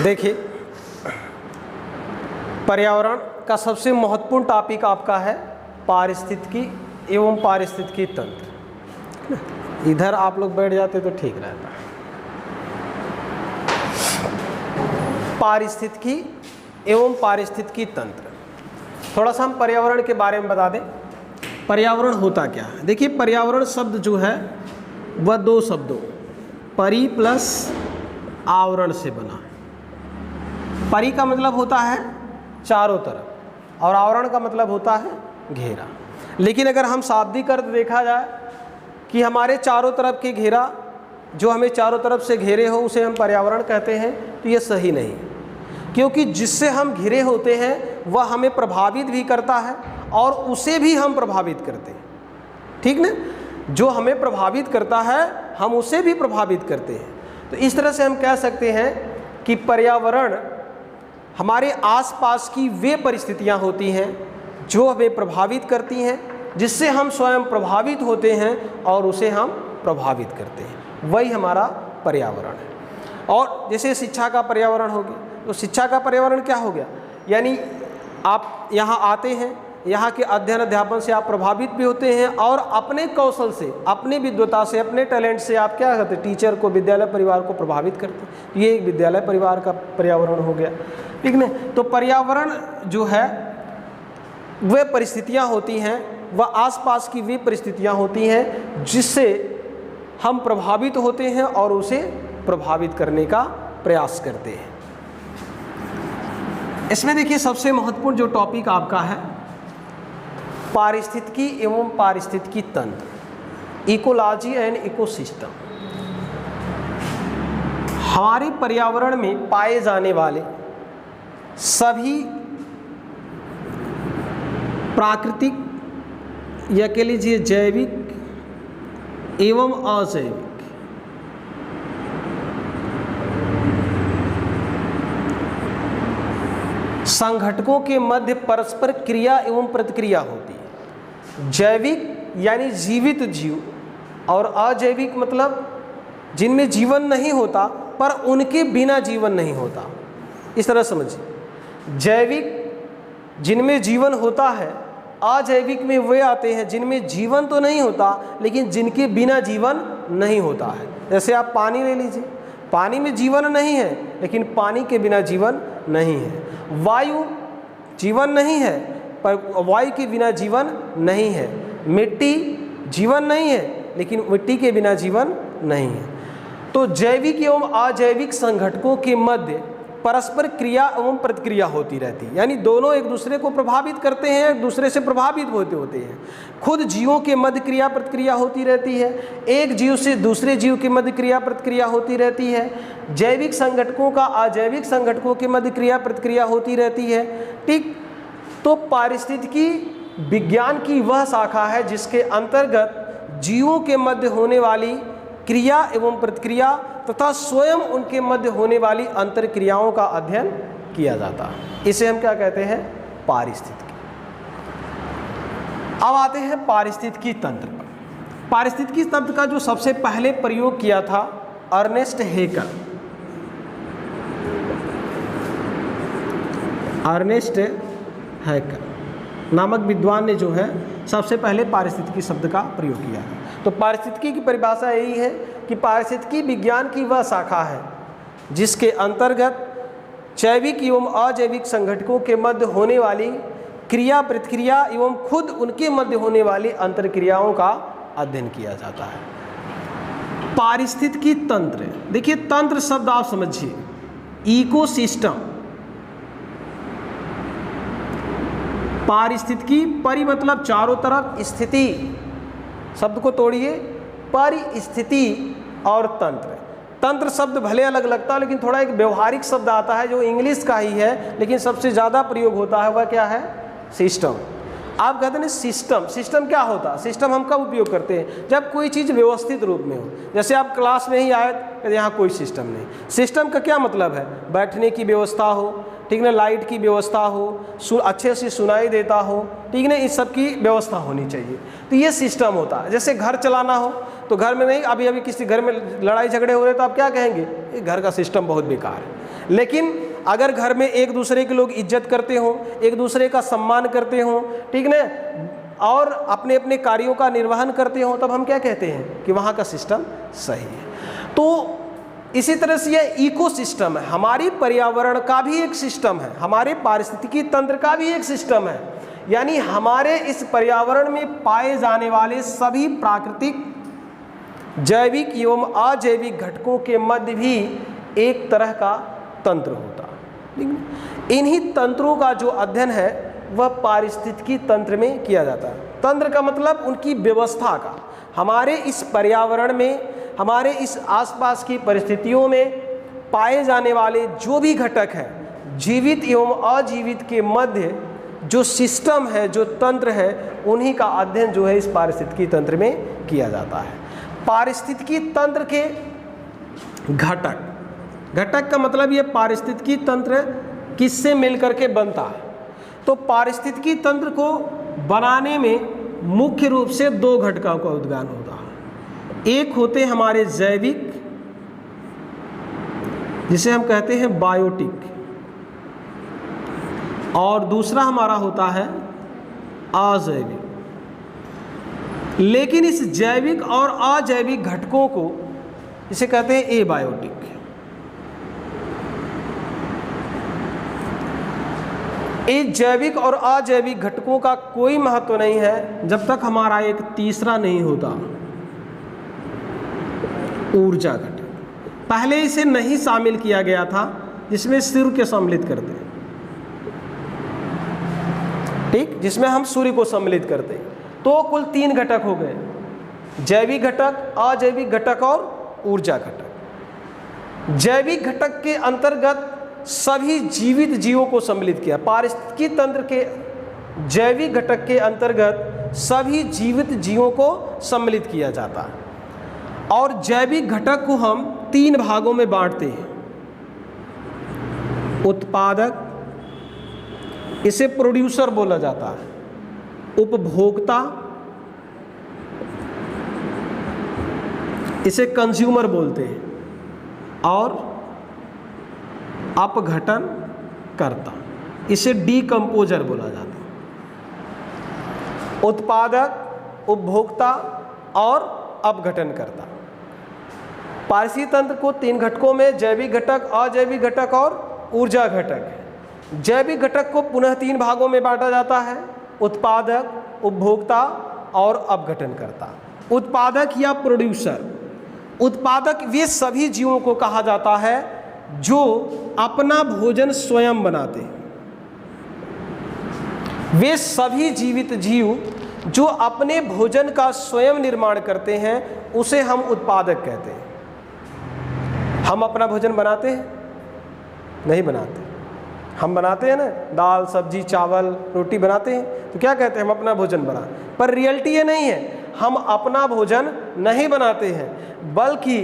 देखिए, पर्यावरण का सबसे महत्वपूर्ण टॉपिक आपका है पारिस्थितिकी एवं पारिस्थितिकी तंत्र। इधर आप लोग बैठ जाते तो ठीक रहता। पारिस्थितिकी एवं पारिस्थितिकी तंत्र, थोड़ा सा हम पर्यावरण के बारे में बता दें। पर्यावरण होता क्या है? देखिए, पर्यावरण शब्द जो है वह दो शब्दों परि प्लस आवरण से बना है। परि का मतलब होता है चारों तरफ और आवरण का मतलब होता है घेरा। लेकिन अगर हम शाब्दिक अर्थ देखा जाए कि हमारे चारों तरफ के घेरा, जो हमें चारों तरफ से घेरे हो, उसे हम पर्यावरण कहते हैं, तो ये सही नहीं है। क्योंकि जिससे हम घिरे होते हैं वह हमें प्रभावित भी करता है और उसे भी हम प्रभावित करते हैं, ठीक ना? जो हमें प्रभावित करता है हम उसे भी प्रभावित करते हैं। तो इस तरह से हम कह सकते हैं कि पर्यावरण हमारे आसपास की वे परिस्थितियां होती हैं जो हमें प्रभावित करती हैं, जिससे हम स्वयं प्रभावित होते हैं और उसे हम प्रभावित करते हैं, वही हमारा पर्यावरण है। और जैसे शिक्षा का पर्यावरण हो गया, तो शिक्षा का पर्यावरण क्या हो गया? यानी आप यहाँ आते हैं, यहाँ के अध्ययन अध्यापन से आप प्रभावित भी होते हैं और अपने कौशल से, अपनी विद्वता से, अपने टैलेंट से आप क्या करते हैं? टीचर को, विद्यालय परिवार को प्रभावित करते हैं। ये एक विद्यालय परिवार का पर्यावरण हो गया, ठीक ना? तो पर्यावरण जो है वे परिस्थितियाँ होती हैं, वह आसपास की वे परिस्थितियाँ होती हैं जिससे हम प्रभावित होते हैं और उसे प्रभावित करने का प्रयास करते हैं। इसमें देखिए, सबसे महत्वपूर्ण जो टॉपिक आपका है पारिस्थितिकी एवं पारिस्थितिकी तंत्र, इकोलॉजी एंड इकोसिस्टम। हमारे पर्यावरण में पाए जाने वाले सभी प्राकृतिक या कह लीजिए जैविक एवं अजैविक संघटकों के मध्य परस्पर क्रिया एवं प्रतिक्रिया होती है। जैविक यानी जीवित जीव और अजैविक मतलब जिनमें जीवन नहीं होता पर उनके बिना जीवन नहीं होता। इस तरह समझिए, जैविक जिनमें जीवन होता है, अजैविक में वे आते हैं जिनमें जीवन तो नहीं होता लेकिन जिनके बिना जीवन नहीं होता है। जैसे आप पानी ले लीजिए, पानी में जीवन नहीं है लेकिन पानी के बिना जीवन नहीं है। वायु जीवन नहीं है पर वायु के बिना जीवन नहीं है। मिट्टी जीवन नहीं है लेकिन मिट्टी के बिना जीवन नहीं है। तो जैविक एवं अजैविक संघटकों के मध्य परस्पर क्रिया एवं प्रतिक्रिया होती रहती है, यानी दोनों एक दूसरे को प्रभावित करते हैं, एक दूसरे से प्रभावित होते हैं। खुद जीवों के मध्य क्रिया प्रतिक्रिया होती रहती है, एक जीव से दूसरे जीव के मध्य क्रिया प्रतिक्रिया होती रहती है। जैविक संगठकों का अजैविक संगठकों के मध्य क्रिया प्रतिक्रिया होती रहती है, ठीक। तो पारिस्थितिकी विज्ञान की वह शाखा है जिसके अंतर्गत जीवों के मध्य होने वाली क्रिया एवं प्रतिक्रिया तथा स्वयं उनके मध्य होने वाली अंतर क्रियाओं का अध्ययन किया जाता है। इसे हम क्या कहते हैं? पारिस्थितिकी। अब आते हैं पारिस्थितिकी तंत्र पर। पारिस्थितिकी तंत्र का जो सबसे पहले प्रयोग किया था अर्नेस्ट हेकर, अर्नेस्ट हैकर नामक विद्वान ने जो है सबसे पहले पारिस्थितिकी शब्द का प्रयोग किया है। तो पारिस्थितिकी की परिभाषा यही है कि पारिस्थितिकी विज्ञान की वह शाखा है जिसके अंतर्गत जैविक एवं अजैविक संघटकों के मध्य होने वाली क्रिया प्रतिक्रिया एवं खुद उनके मध्य होने वाली अंतरक्रियाओं का अध्ययन किया जाता है। पारिस्थितिकी तंत्र, देखिए तंत्र शब्द आप समझिए, इकोसिस्टम, पारिस्थितिकी परि मतलब चारों तरफ, स्थिति शब्द को तोड़िए, परिस्थिति और तंत्र। तंत्र शब्द भले अलग लगता है लेकिन थोड़ा एक व्यवहारिक शब्द आता है जो इंग्लिश का ही है, लेकिन सबसे ज़्यादा प्रयोग होता है वह क्या है? सिस्टम। आप कहते हैं सिस्टम, सिस्टम क्या होता है? सिस्टम हम कब उपयोग करते हैं? जब कोई चीज़ व्यवस्थित रूप में हो। जैसे आप क्लास में ही आए तो यहाँ कोई सिस्टम नहीं। सिस्टम का क्या मतलब है? बैठने की व्यवस्था हो, ठीक ना, लाइट की व्यवस्था हो, अच्छे से सुनाई देता हो, ठीक ना, इस सब की व्यवस्था होनी चाहिए। तो ये सिस्टम होता है। जैसे घर चलाना हो तो घर में नहीं, अभी किसी घर में लड़ाई झगड़े हो रहे तो आप क्या कहेंगे? ये घर का सिस्टम बहुत बेकार है। लेकिन अगर घर में एक दूसरे के लोग इज्जत करते हों, एक दूसरे का सम्मान करते हों, ठीक ना, और अपने अपने कार्यों का निर्वहन करते हों, तब हम क्या कहते हैं कि वहाँ का सिस्टम सही है। तो इसी तरह से यह इकोसिस्टम है, हमारी पर्यावरण का भी एक सिस्टम है, हमारे पारिस्थितिकी तंत्र का भी एक सिस्टम है। यानी हमारे इस पर्यावरण में पाए जाने वाले सभी प्राकृतिक, जैविक एवं अजैविक घटकों के मध्य भी एक तरह का तंत्र होता है। इन्हीं तंत्रों का जो अध्ययन है वह पारिस्थितिकी तंत्र में किया जाता है। तंत्र का मतलब उनकी व्यवस्था का, हमारे इस पर्यावरण में, हमारे इस आसपास की परिस्थितियों में पाए जाने वाले जो भी घटक हैं, जीवित एवं अजीवित के मध्य जो सिस्टम है, जो तंत्र है, उन्हीं का अध्ययन जो है इस पारिस्थितिकी तंत्र में किया जाता है। पारिस्थितिकी तंत्र के घटक, घटक का मतलब ये पारिस्थितिकी तंत्र किससे मिलकर के बनता है। तो पारिस्थितिकी तंत्र को बनाने में मुख्य रूप से दो घटकों का उद्गम होता है। एक होते हमारे जैविक, जिसे हम कहते हैं बायोटिक, और दूसरा हमारा होता है अजैविक। लेकिन इस जैविक और अजैविक घटकों को इसे कहते हैं एबायोटिक। इस जैविक और अजैविक घटकों का कोई महत्व नहीं है जब तक हमारा एक तीसरा नहीं होता, ऊर्जा घटक। पहले इसे नहीं शामिल किया गया था, जिसमें सूर्य को सम्मिलित करते हैं, ठीक, जिसमें हम सूर्य को सम्मिलित करते हैं। तो कुल 3 घटक हो गए, जैविक घटक, अजैविक घटक और ऊर्जा घटक। जैविक घटक के अंतर्गत सभी जीवित जीवों को सम्मिलित किया। पारिस्थितिकी तंत्र के जैविक घटक के अंतर्गत सभी जीवित जीवों को सम्मिलित किया जाता है। और जैविक घटक को हम 3 भागों में बांटते हैं। उत्पादक, इसे प्रोड्यूसर बोला जाता है, उपभोक्ता, इसे कंज्यूमर बोलते हैं, और अपघटन करता, इसे डीकंपोजर बोला जाता है। उत्पादक, उपभोक्ता और अपघटन करता। पारिस्थितिकी तंत्र को 3 घटकों में, जैविक घटक, अजैविक घटक और ऊर्जा घटक है। जैविक घटक को पुनः 3 भागों में बांटा जाता है, उत्पादक, उपभोक्ता और अपघटन करता। उत्पादक या प्रोड्यूसर, उत्पादक वे सभी जीवों को कहा जाता है जो अपना भोजन स्वयं बनाते हैं। वे सभी जीवित जीव जो अपने भोजन का स्वयं निर्माण करते हैं उसे हम उत्पादक कहते हैं। हम अपना भोजन बनाते हैं? नहीं बनाते। हम बनाते हैं ना, दाल, सब्जी, चावल, रोटी बनाते हैं, तो क्या कहते हैं? हम अपना भोजन बनाते। पर रियलिटी ये नहीं है, हम अपना भोजन नहीं बनाते हैं, बल्कि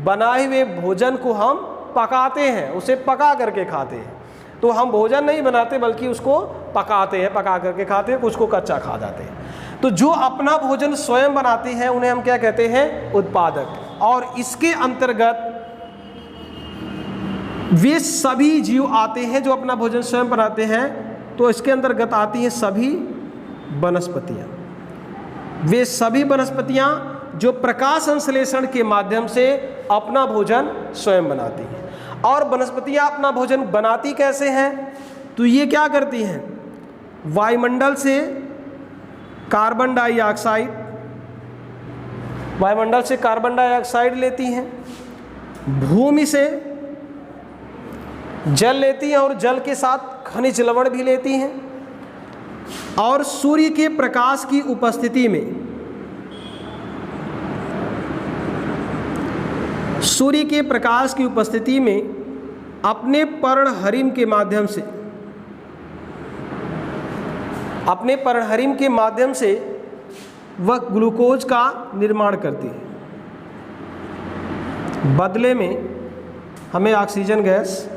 बनाए हुए भोजन को हम पकाते हैं, उसे पका करके खाते हैं। तो हम भोजन नहीं बनाते बल्कि उसको पकाते हैं, पका करके खाते हैं, उसको कच्चा खा जाते हैं। तो जो अपना भोजन स्वयं बनाते हैं उन्हें हम क्या कहते हैं? उत्पादक। और इसके अंतर्गत वे सभी जीव आते हैं जो अपना भोजन स्वयं बनाते हैं। तो इसके अंतर्गत आती हैं सभी वनस्पतियाँ। वे सभी वनस्पतियाँ जो प्रकाश संश्लेषण के माध्यम से अपना भोजन स्वयं बनाती हैं। और वनस्पतियाँ अपना भोजन बनाती कैसे हैं? तो ये क्या करती हैं? वायुमंडल से कार्बन डाइऑक्साइड, वायुमंडल से कार्बन डाइऑक्साइड लेती हैं, भूमि से जल लेती हैं और जल के साथ खनिज लवण भी लेती हैं, और सूर्य के प्रकाश की उपस्थिति में, सूर्य के प्रकाश की उपस्थिति में अपने पर्णहरिम के माध्यम से, अपने पर्णहरिम के माध्यम से वह ग्लूकोज का निर्माण करती है। बदले में हमें ऑक्सीजन गैस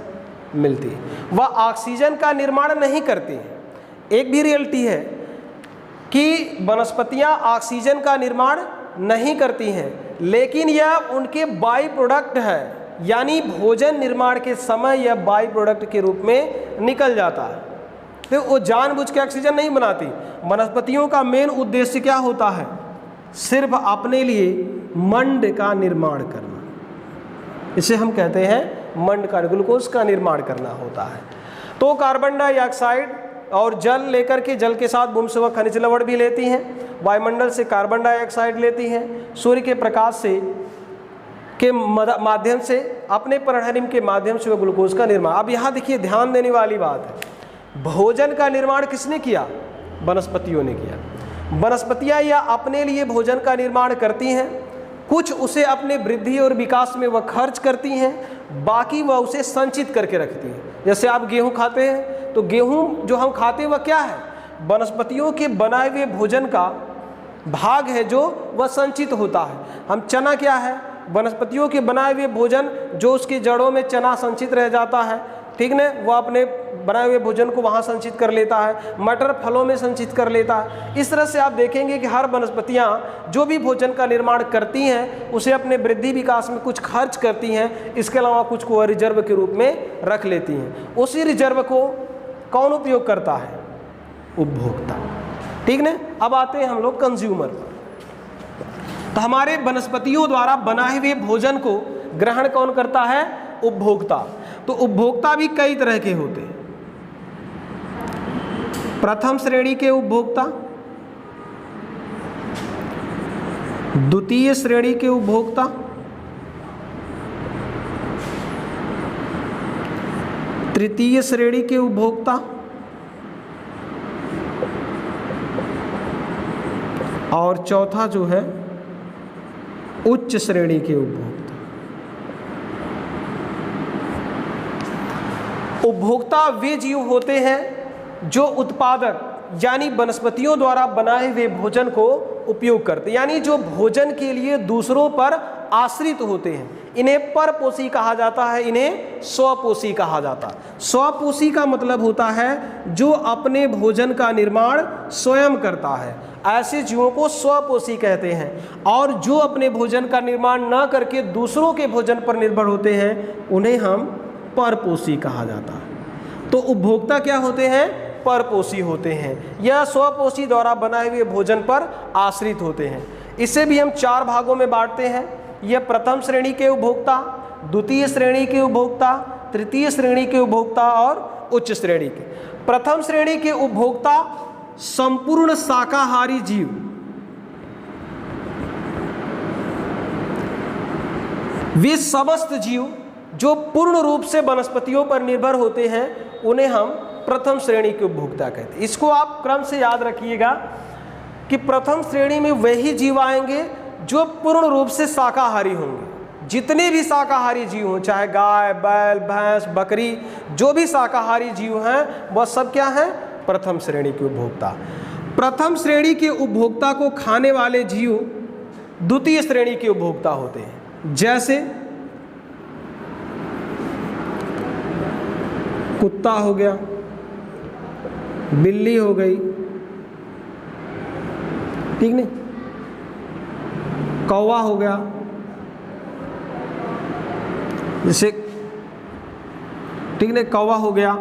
मिलती है। वह ऑक्सीजन का निर्माण नहीं करती है। एक भी रियलिटी है कि वनस्पतियां ऑक्सीजन का निर्माण नहीं करती हैं, लेकिन यह उनके बाई प्रोडक्ट है, यानी भोजन निर्माण के समय यह बाई प्रोडक्ट के रूप में निकल जाता है। तो वो जानबूझ के ऑक्सीजन नहीं बनाती। वनस्पतियों का मेन उद्देश्य क्या होता है? सिर्फ अपने लिए मंड का निर्माण करना। इसे हम कहते हैं मंड का, ग्लूकोज का निर्माण करना होता है। तो कार्बन डाइऑक्साइड और जल लेकर के, जल के साथ भूमि से वह खनिज लवण भी लेती हैं, वायुमंडल से कार्बन डाइऑक्साइड लेती हैं, सूर्य के प्रकाश से के माध्यम से, अपने पर्णहरिम के माध्यम से वह ग्लूकोज का निर्माण। अब यहाँ देखिए ध्यान देने वाली बात है, भोजन का निर्माण किसने किया? वनस्पतियों ने किया। वनस्पतियाँ या अपने लिए भोजन का निर्माण करती हैं, कुछ उसे अपने वृद्धि और विकास में वह खर्च करती हैं, बाकी वह उसे संचित करके रखती हैं। जैसे आप गेहूं खाते हैं तो गेहूं जो हम खाते हैं वह क्या है? वनस्पतियों के बनाए हुए भोजन का भाग है जो वह संचित होता है। हम चना क्या है? वनस्पतियों के बनाए हुए भोजन जो उसकी जड़ों में चना संचित रह जाता है, ठीक ना, वह अपने बनाए हुए भोजन को वहाँ संचित कर लेता है, मटर फलों में संचित कर लेता है। इस तरह से आप देखेंगे कि हर वनस्पतियाँ जो भी भोजन का निर्माण करती हैं उसे अपने वृद्धि विकास में कुछ खर्च करती हैं, इसके अलावा कुछ को रिजर्व के रूप में रख लेती हैं। उसी रिजर्व को कौन उपयोग करता है? उपभोक्ता, ठीक ना। अब आते हैं हम लोग कंज्यूमर पर। तो हमारे वनस्पतियों द्वारा बनाए हुए भोजन को ग्रहण कौन करता है? उपभोक्ता। तो उपभोक्ता भी कई तरह के होते हैं। प्रथम श्रेणी के उपभोक्ता, द्वितीय श्रेणी के उपभोक्ता, तृतीय श्रेणी के उपभोक्ता और चौथा जो है उच्च श्रेणी के उपभोक्ता। उपभोक्ता वे जीव होते हैं जो उत्पादक यानी वनस्पतियों द्वारा बनाए हुए भोजन को उपयोग करते हैं, यानी जो भोजन के लिए दूसरों पर आश्रित होते हैं। इन्हें परपोषी कहा जाता है, इन्हें स्वपोषी कहा जाता है। स्वपोषी का मतलब होता है जो अपने भोजन का निर्माण स्वयं करता है, ऐसे जीवों को स्वपोषी कहते हैं। और जो अपने भोजन का निर्माण न करके दूसरों के भोजन पर निर्भर होते हैं उन्हें हम परपोषी कहा जाता है। तो उपभोक्ता क्या होते हैं? परपोषी होते हैं, यह स्वपोषी द्वारा बनाए हुए भोजन पर आश्रित होते हैं। इसे भी हम चार भागों में बांटते हैं। यह प्रथम श्रेणी के उपभोक्ता, द्वितीय श्रेणी के उपभोक्ता, तृतीय श्रेणी के उपभोक्ता और उच्च श्रेणी के। प्रथम श्रेणी के उपभोक्ता संपूर्ण शाकाहारी जीव, वे समस्त जीव जो पूर्ण रूप से वनस्पतियों पर निर्भर होते हैं उन्हें हम प्रथम श्रेणी के उपभोक्ता कहते हैं। इसको आप क्रम से याद रखिएगा कि प्रथम श्रेणी में वही जीव आएंगे जो पूर्ण रूप से शाकाहारी होंगे। जितने भी शाकाहारी जीव हों, चाहे गाय, बैल, भैंस, बकरी, जो भी शाकाहारी जीव हैं वह सब क्या हैं? प्रथम श्रेणी के उपभोक्ता। प्रथम श्रेणी के उपभोक्ता को खाने वाले जीव द्वितीय श्रेणी के उपभोक्ता होते हैं। जैसे कुत्ता हो गया, बिल्ली हो गई, ठीक नहीं, कौवा हो गया, जैसे ठीक नहीं, कौवा हो गया।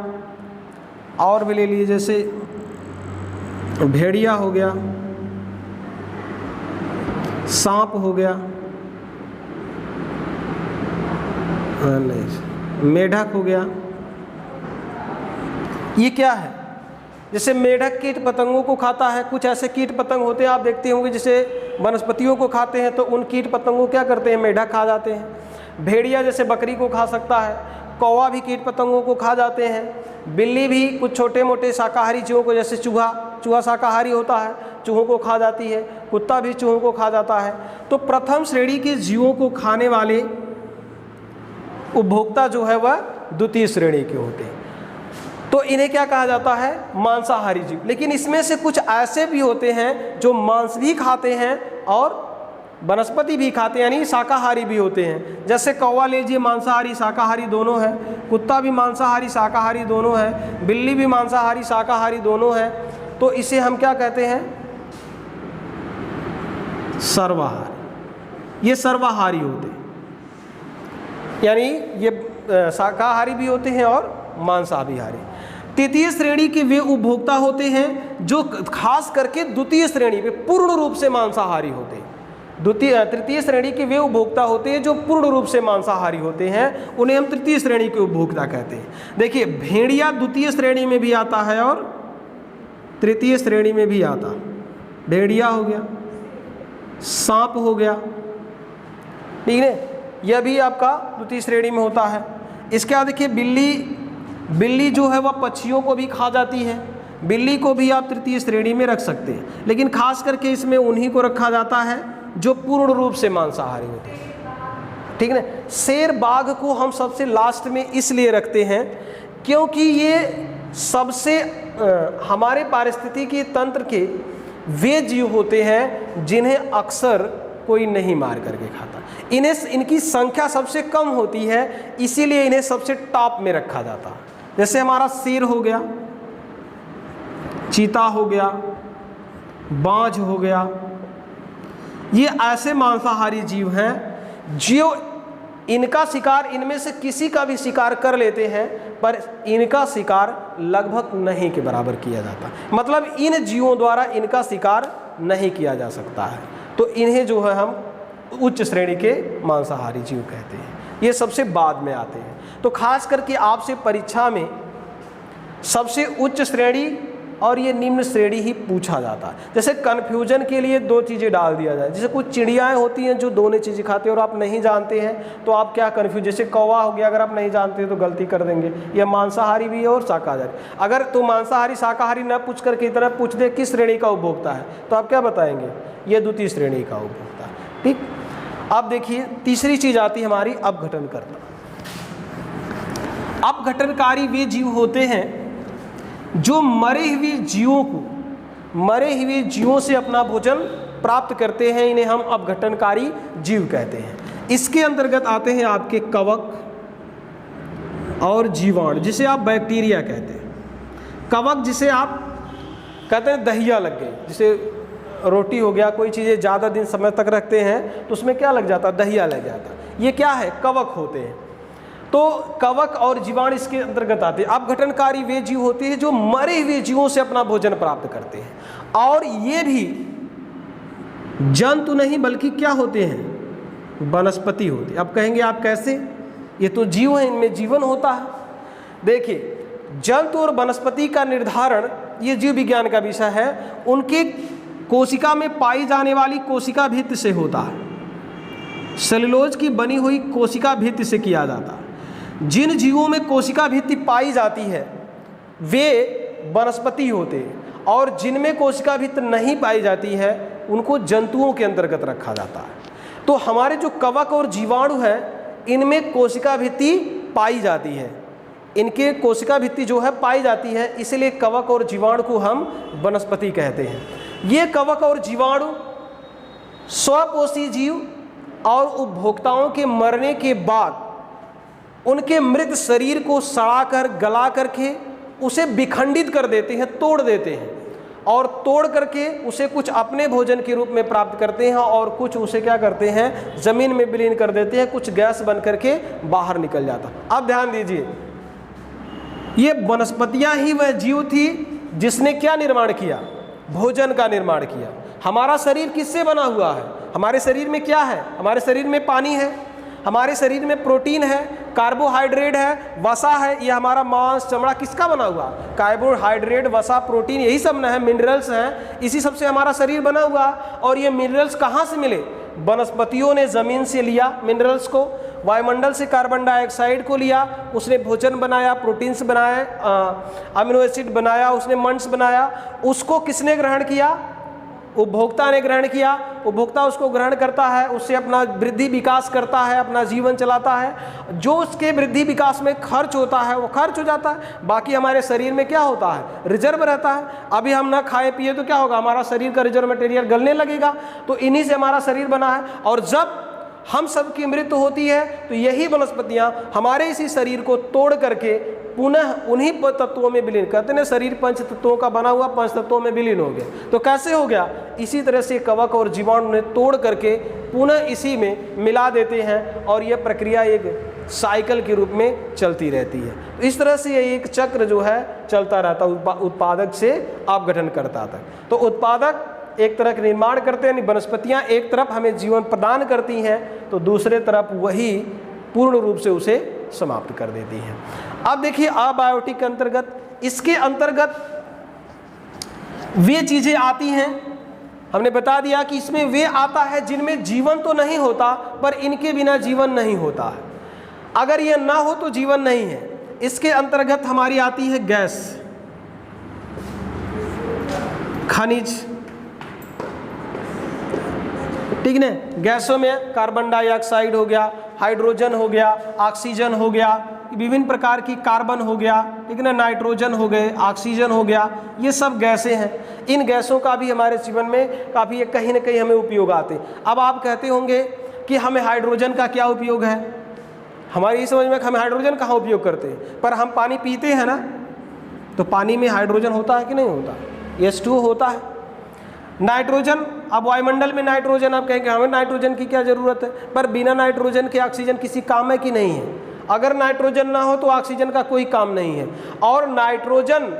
और भी ले लीजिए जैसे भेड़िया हो गया, सांप हो गया, मेढक हो गया। ये क्या है? जैसे मेढक कीट पतंगों को खाता है। कुछ ऐसे कीट पतंग होते हैं आप देखते होंगे जिसे वनस्पतियों को खाते हैं, तो उन कीट पतंगों क्या करते हैं? मेढक खा जाते हैं। भेड़िया जैसे बकरी को खा सकता है, कौवा भी कीट पतंगों को खा जाते हैं, बिल्ली भी कुछ छोटे मोटे शाकाहारी जीवों को, जैसे चूहा शाकाहारी होता है, चूहों को खा जाती है, कुत्ता भी चूहों को खा जाता है। तो प्रथम श्रेणी के जीवों को खाने वाले उपभोक्ता जो है वह द्वितीय श्रेणी के होते हैं। तो इन्हें क्या कहा जाता है? मांसाहारी जीव। लेकिन इसमें से कुछ ऐसे भी होते हैं जो मांस भी खाते हैं और वनस्पति भी खाते हैं, यानी शाकाहारी भी होते हैं। जैसे कौवा लीजिए, मांसाहारी शाकाहारी दोनों है, कुत्ता भी मांसाहारी शाकाहारी दोनों है, बिल्ली भी मांसाहारी शाकाहारी दोनों है। तो इसे हम क्या कहते हैं? सर्वाहारी। ये सर्वाहारी होते हैं। यानी ये शाकाहारी भी होते हैं और मांसाहारी। तृतीय श्रेणी के वे उपभोक्ता होते हैं जो खास करके द्वितीय श्रेणी पे पूर्ण रूप से मांसाहारी होते हैं। तृतीय श्रेणी के वे उपभोक्ता होते हैं जो पूर्ण रूप से मांसाहारी होते हैं, उन्हें हम तृतीय श्रेणी के उपभोक्ता कहते हैं। देखिए, भेड़िया द्वितीय श्रेणी में भी आता है और तृतीय श्रेणी में भी आता। भेड़िया हो गया, सांप हो गया, ठीक है, यह भी आपका द्वितीय श्रेणी में होता है। इसके बाद देखिए, बिल्ली जो है वह पक्षियों को भी खा जाती है। बिल्ली को भी आप तृतीय श्रेणी में रख सकते हैं, लेकिन खास करके इसमें उन्हीं को रखा जाता है जो पूर्ण रूप से मांसाहारी होते हैं, ठीक है। शेर बाघ को हम सबसे लास्ट में इसलिए रखते हैं क्योंकि ये सबसे हमारे पारिस्थितिकी तंत्र के वे जीव होते हैं जिन्हें अक्सर कोई नहीं मार करके खाता। इनकी संख्या सबसे कम होती है, इसीलिए इन्हें सबसे टॉप में रखा जाता है। जैसे हमारा शेर हो गया, चीता हो गया, बाज हो गया, ये ऐसे मांसाहारी जीव हैं जो इनका शिकार, इनमें से किसी का भी शिकार कर लेते हैं, पर इनका शिकार लगभग नहीं के बराबर किया जाता। मतलब इन जीवों द्वारा इनका शिकार नहीं किया जा सकता है, तो इन्हें जो है हम उच्च श्रेणी के मांसाहारी जीव कहते हैं। ये सबसे बाद में आते हैं। तो खास करके आपसे परीक्षा में सबसे उच्च श्रेणी और ये निम्न श्रेणी ही पूछा जाता है। जैसे कन्फ्यूजन के लिए दो चीज़ें डाल दिया जाए, जैसे कुछ चिड़ियाएँ होती हैं जो दोनों चीज़ें खाते हैं और आप नहीं जानते हैं, तो आप क्या कन्फ्यूज, जैसे कौवा हो गया, अगर आप नहीं जानते तो गलती कर देंगे, यह मांसाहारी भी है और शाकाहारी। अगर तो मांसाहारी शाकाहारी न पूछ करके इतना पूछ दे किस श्रेणी का उपभोक्ता है, तो आप क्या बताएंगे, ये द्वितीय श्रेणी का उपभोक्ता है, ठीक। अब देखिए, तीसरी चीज़ आती है हमारी अपघटनकर्ता। अपघटनकारी वे जीव होते हैं जो मरे हुए जीवों से अपना भोजन प्राप्त करते हैं, इन्हें हम अपघटनकारी जीव कहते हैं। इसके अंतर्गत आते हैं आपके कवक और जीवाणु, जिसे आप बैक्टीरिया कहते हैं। कवक जिसे आप कहते हैं दहिया लग गई, जिसे रोटी हो गया, कोई चीज़ें ज़्यादा दिन समय तक रखते हैं तो उसमें क्या लग जाता, दहिया लग जाता, ये क्या है, कवक होते हैं। तो कवक और जीवाणु इसके अंतर्गत आते हैं। अपघटनकारी वे जीव होते हैं जो मरे हुए जीवों से अपना भोजन प्राप्त करते हैं, और ये भी जंतु नहीं बल्कि क्या होते हैं, वनस्पति होते हैं। अब कहेंगे आप कैसे, ये तो जीव है, इनमें जीवन होता है। देखिए, जंतु और वनस्पति का निर्धारण ये जीव विज्ञान का विषय है, उनके कोशिका में पाई जाने वाली कोशिका भित्ति से होता है। सेलुलोज की बनी हुई कोशिका भित्ति से किया जाता है। जिन जीवों में कोशिका भित्ति पाई जाती है वे वनस्पति होते हैं, और जिनमें कोशिका भित्ति नहीं पाई जाती है उनको जंतुओं के अंतर्गत रखा जाता है। तो हमारे जो कवक और जीवाणु है, इनमें कोशिका भित्ति पाई जाती है, इनके कोशिका भित्ति जो है पाई जाती है, इसलिए कवक और जीवाणु को हम वनस्पति कहते हैं। ये कवक और जीवाणु स्वपोषी जीव और उपभोक्ताओं के मरने के बाद उनके मृत शरीर को सड़ाकर गला करके उसे विखंडित कर देते हैं, तोड़ देते हैं, और तोड़ करके उसे कुछ अपने भोजन के रूप में प्राप्त करते हैं, और कुछ उसे क्या करते हैं, ज़मीन में विलीन कर देते हैं, कुछ गैस बन करके बाहर निकल जाता। अब ध्यान दीजिए, ये वनस्पतियाँ ही वह जीव थी जिसने क्या निर्माण किया, भोजन का निर्माण किया। हमारा शरीर किससे बना हुआ है, हमारे शरीर में क्या है, हमारे शरीर में पानी है, हमारे शरीर में प्रोटीन है, कार्बोहाइड्रेट है, वसा है, ये हमारा मांस चमड़ा किसका बना हुआ, कार्बोहाइड्रेट, वसा, प्रोटीन, यही सब ना है, मिनरल्स हैं, इसी सब से हमारा शरीर बना हुआ। और ये मिनरल्स कहाँ से मिले, वनस्पतियों ने ज़मीन से लिया मिनरल्स को, वायुमंडल से कार्बन डाइऑक्साइड को लिया, उसने भोजन बनाया, प्रोटीन्स बनाए, अमीनो एसिड बनाया, उसने मंड्स बनाया, उसको किसने ग्रहण किया, उपभोक्ता ने ग्रहण किया। उपभोक्ता उसको ग्रहण करता है, उससे अपना वृद्धि विकास करता है, अपना जीवन चलाता है। जो उसके वृद्धि विकास में खर्च होता है वो खर्च हो जाता है, बाकी हमारे शरीर में क्या होता है, रिजर्व रहता है। अभी हम ना खाए पिए तो क्या होगा, हमारा शरीर का रिजर्व मटेरियल गलने लगेगा, तो इन्हीं से हमारा शरीर बना है। और जब हम सब की मृत्यु होती है तो यही वनस्पतियाँ हमारे इसी शरीर को तोड़ करके पुनः उन्हीं तत्वों में विलीन, कहते हैं शरीर पंच तत्वों का बना हुआ, पंच तत्वों में विलीन हो गया। तो कैसे हो गया? इसी तरह से कवक और जीवाणु ने तोड़ करके पुनः इसी में मिला देते हैं और यह प्रक्रिया एक साइकिल के रूप में चलती रहती है। तो इस तरह से ये एक चक्र जो है चलता रहता, उत्पादक से अपघटन करता था। तो उत्पादक एक तरह का निर्माण करते हैं, वनस्पतियाँ एक तरफ हमें जीवन प्रदान करती हैं तो दूसरे तरफ वही पूर्ण रूप से उसे समाप्त कर देती हैं। अब देखिए अबायोटिक के अंतर्गत, इसके अंतर्गत वे चीज़ें आती हैं, हमने बता दिया कि इसमें वे आता है जिनमें जीवन तो नहीं होता पर इनके बिना जीवन नहीं होता है। अगर ये ना हो तो जीवन नहीं है। इसके अंतर्गत हमारी आती है गैस, खनिज, ठीक ना। गैसों में कार्बन डाइऑक्साइड हो गया, हाइड्रोजन हो गया, ऑक्सीजन हो गया, विभिन्न प्रकार की कार्बन हो गया, ठीक ना, नाइट्रोजन हो गए, ऑक्सीजन हो गया, ये सब गैसें हैं। इन गैसों का भी हमारे जीवन में काफ़ी कहीं ना कहीं हमें उपयोग आते हैं। अब आप कहते होंगे कि हमें हाइड्रोजन का क्या उपयोग है? हमारी ये समझ में हम हाइड्रोजन कहाँ उपयोग करते हैं, पर हम पानी पीते हैं ना, तो पानी में हाइड्रोजन होता है कि नहीं होता? H2O होता है। नाइट्रोजन, अब वायुमंडल में नाइट्रोजन, आप कहेंगे हमें नाइट्रोजन की क्या ज़रूरत है, पर बिना नाइट्रोजन के ऑक्सीजन किसी काम है कि नहीं है? अगर नाइट्रोजन ना हो तो ऑक्सीजन का कोई काम नहीं है। और नाइट्रोजन,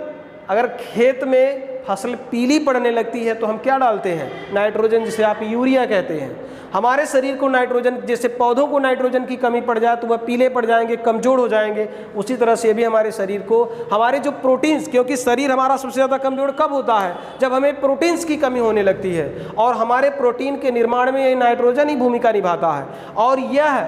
अगर खेत में फसल पीली पड़ने लगती है तो हम क्या डालते हैं? नाइट्रोजन, जिसे आप यूरिया कहते हैं। हमारे शरीर को नाइट्रोजन, जैसे पौधों को नाइट्रोजन की कमी पड़ जाए तो वह पीले पड़ जाएंगे, कमज़ोर हो जाएंगे, उसी तरह से भी हमारे शरीर को, हमारे जो प्रोटीन्स, क्योंकि शरीर हमारा सबसे ज़्यादा कमज़ोर कब होता है? जब हमें प्रोटीन्स की कमी होने लगती है, और हमारे प्रोटीन के निर्माण में ये नाइट्रोजन ही भूमिका निभाता है। और यह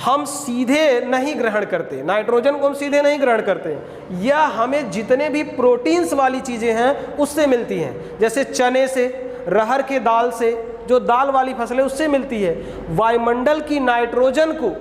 हम सीधे नहीं ग्रहण करते, नाइट्रोजन को हम सीधे नहीं ग्रहण करते, यह हमें जितने भी प्रोटीन्स वाली चीज़ें हैं उससे मिलती हैं। जैसे चने से, रहर के दाल से, जो दाल वाली फसलें उससे मिलती है। वायुमंडल की नाइट्रोजन को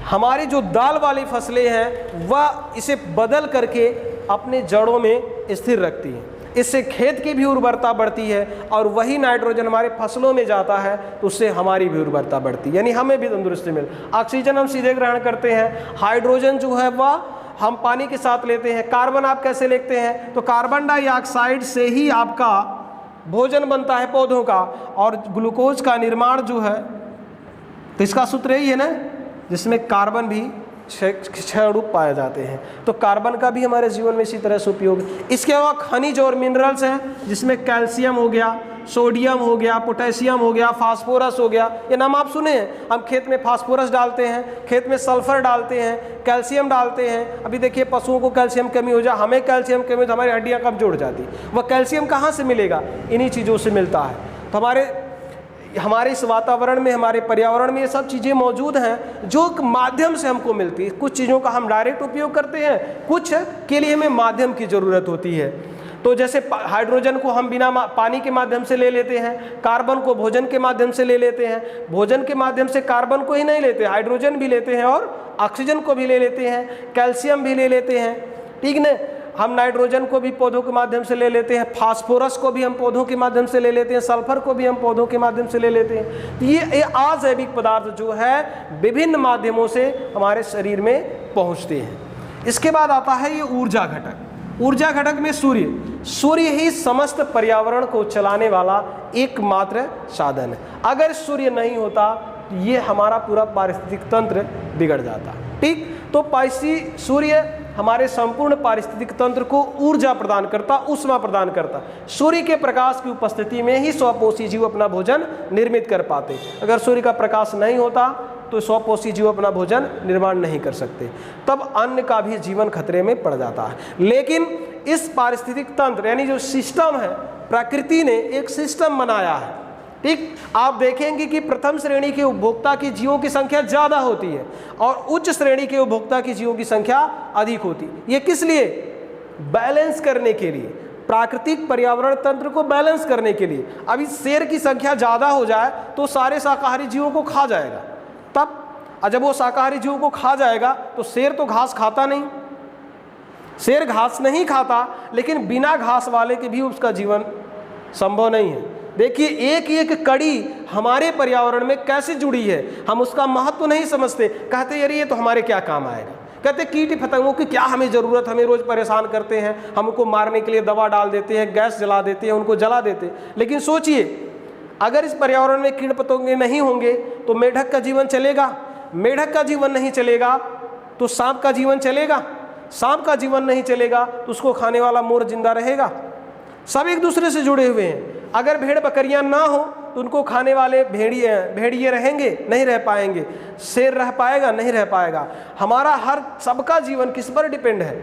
हमारी जो दाल वाली फसलें हैं वह इसे बदल करके अपने जड़ों में स्थिर रखती हैं। इससे खेत की भी उर्वरता बढ़ती है और वही नाइट्रोजन हमारे फसलों में जाता है तो उससे हमारी भी उर्वरता बढ़ती है, यानी हमें भी तंदुरुस्ती मिल। ऑक्सीजन हम सीधे ग्रहण करते हैं, हाइड्रोजन जो है वह हम पानी के साथ लेते हैं। कार्बन आप कैसे लेते हैं? तो कार्बन डाइऑक्साइड से ही आपका भोजन बनता है पौधों का, और ग्लूकोज का निर्माण जो है, तो इसका सूत्र यही है ना, जिसमें कार्बन भी 6 अणु पाए जाते हैं। तो कार्बन का भी हमारे जीवन में इसी तरह से उपयोग है। इसके अलावा खनिज और मिनरल्स हैं, जिसमें कैल्शियम हो गया, सोडियम हो गया, पोटेशियम हो गया, फास्फोरस हो गया, ये नाम आप सुने हैं। हम खेत में फास्फोरस डालते हैं, खेत में सल्फर डालते हैं, कैल्शियम डालते हैं। अभी देखिए पशुओं को कैल्शियम कमी हो जाए, हमें कैल्शियम कमी तो हमारी हड्डियाँ कमजोर हो जाती, वह कैल्शियम कहाँ से मिलेगा? इन्हीं चीज़ों से मिलता है। तो हमारे इस वातावरण में, हमारे पर्यावरण में ये सब चीज़ें मौजूद हैं जो माध्यम से हमको मिलती है। कुछ चीज़ों का हम डायरेक्ट उपयोग करते हैं, कुछ के लिए हमें माध्यम की ज़रूरत होती है। तो जैसे हाइड्रोजन को हम बिना पानी के माध्यम से ले लेते हैं, कार्बन को भोजन के माध्यम से ले लेते हैं, भोजन के माध्यम से कार्बन को ही नहीं लेते, हाइड्रोजन भी लेते हैं और ऑक्सीजन को भी ले लेते हैं, कैल्शियम भी ले लेते हैं, ठीक न। हम नाइट्रोजन को भी पौधों के माध्यम से ले लेते हैं, फास्फोरस को भी हम पौधों के माध्यम से ले लेते हैं, सल्फर को भी हम पौधों के माध्यम से ले लेते हैं। तो ये अजैविक पदार्थ जो है विभिन्न माध्यमों से हमारे शरीर में पहुंचते हैं। इसके बाद आता है ये ऊर्जा घटक। ऊर्जा घटक में सूर्य ही समस्त पर्यावरण को चलाने वाला एकमात्र साधन है। अगर सूर्य नहीं होता तो ये हमारा पूरा पारिस्थितिक तंत्र बिगड़ जाता, ठीक। तो सूर्य हमारे संपूर्ण पारिस्थितिक तंत्र को ऊर्जा प्रदान करता, ऊष्मा प्रदान करता। सूर्य के प्रकाश की उपस्थिति में ही स्वपोषी जीव अपना भोजन निर्मित कर पाते। अगर सूर्य का प्रकाश नहीं होता तो स्वपोषी जीव अपना भोजन निर्माण नहीं कर सकते, तब अन्न का भी जीवन खतरे में पड़ जाता है। लेकिन इस पारिस्थितिक तंत्र यानी जो सिस्टम है, प्रकृति ने एक सिस्टम बनाया है, ठीक। आप देखेंगे कि प्रथम श्रेणी के उपभोक्ता की जीवों की संख्या ज़्यादा होती है और उच्च श्रेणी के उपभोक्ता की जीवों की संख्या अधिक होती है। ये किस लिए? बैलेंस करने के लिए, प्राकृतिक पर्यावरण तंत्र को बैलेंस करने के लिए। अभी शेर की संख्या ज़्यादा हो जाए तो सारे शाकाहारी जीवों को खा जाएगा, तब जब वो शाकाहारी जीवों को खा जाएगा तो शेर तो घास खाता नहीं, शेर घास नहीं खाता, लेकिन बिना घास वाले के भी उसका जीवन संभव नहीं है। देखिए एक एक कड़ी हमारे पर्यावरण में कैसे जुड़ी है, हम उसका महत्व नहीं समझते, कहते यार ये तो हमारे क्या काम आएगा। कहते कीट पतंगों की क्या हमें ज़रूरत, हमें रोज़ परेशान करते हैं, हमको मारने के लिए दवा डाल देते हैं, गैस जला देते हैं, उनको जला देते हैं। लेकिन सोचिए, अगर इस पर्यावरण में कीट पतंगे नहीं होंगे तो मेढक का जीवन चलेगा, मेढक का जीवन नहीं चलेगा तो सांप का जीवन चलेगा, सांप का जीवन नहीं चलेगा तो उसको खाने वाला मोर जिंदा रहेगा। सब एक दूसरे से जुड़े हुए हैं। अगर भेड़ बकरियां ना हो तो उनको खाने वाले भेड़िए रहेंगे, नहीं रह पाएंगे। शेर रह पाएगा, नहीं रह पाएगा। हमारा हर सबका जीवन किस पर डिपेंड है?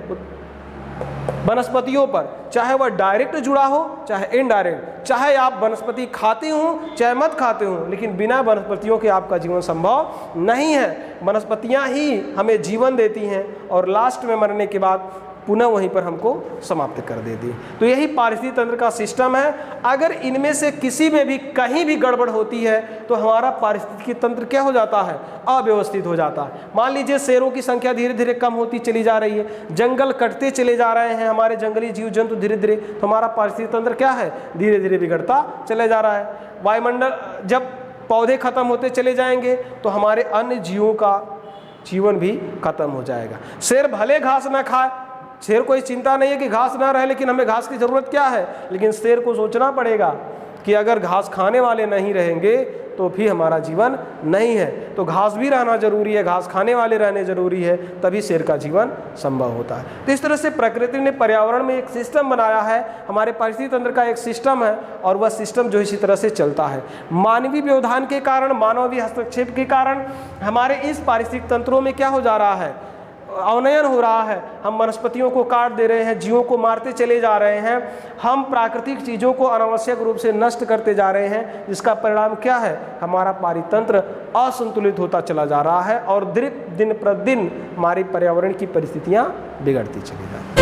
वनस्पतियों पर, चाहे वह डायरेक्ट जुड़ा हो चाहे इनडायरेक्ट, चाहे आप वनस्पति खाते हो चाहे मत खाते हो, लेकिन बिना वनस्पतियों के आपका जीवन संभव नहीं है। वनस्पतियां ही हमें जीवन देती हैं और लास्ट में मरने के बाद पुनः वहीं पर हमको समाप्त कर देती। तो यही पारिस्थितिक तंत्र का सिस्टम है। अगर इनमें से किसी में भी कहीं भी गड़बड़ होती है तो हमारा पारिस्थितिक तंत्र क्या हो जाता है? अव्यवस्थित हो जाता है। मान लीजिए शेरों की संख्या धीरे धीरे कम होती चली जा रही है, जंगल कटते चले जा रहे हैं, हमारे जंगली जीव जंतु धीरे धीरे, तो हमारा पारिस्थितिक तंत्र क्या है? धीरे धीरे बिगड़ता चले जा रहा है। वायुमंडल, जब पौधे खत्म होते चले जाएंगे तो हमारे अन्य जीवों का जीवन भी खत्म हो जाएगा। शेर भले घास ना खाए, शेर को चिंता नहीं है कि घास ना रहे, लेकिन हमें घास की ज़रूरत क्या है? लेकिन शेर को सोचना पड़ेगा कि अगर घास खाने वाले नहीं रहेंगे तो भी हमारा जीवन नहीं है। तो घास भी रहना जरूरी है, घास खाने वाले रहने जरूरी है, तभी शेर का जीवन संभव होता है। तो इस तरह से प्रकृति ने पर्यावरण में एक सिस्टम बनाया है, हमारे पारिस्थितिक तंत्र का एक सिस्टम है, और वह सिस्टम जो इसी तरह से चलता है। मानवीय व्यवधान के कारण, मानवीय हस्तक्षेप के कारण हमारे इस पारिस्थितिक तंत्रों में क्या हो जा रहा है? अवनयन हो रहा है। हम वनस्पतियों को काट दे रहे हैं, जीवों को मारते चले जा रहे हैं, हम प्राकृतिक चीज़ों को अनावश्यक रूप से नष्ट करते जा रहे हैं, जिसका परिणाम क्या है? हमारा पारितंत्र असंतुलित होता चला जा रहा है और दिन प्रतिदिन हमारी पर्यावरण की परिस्थितियाँ बिगड़ती चली जा रही हैं।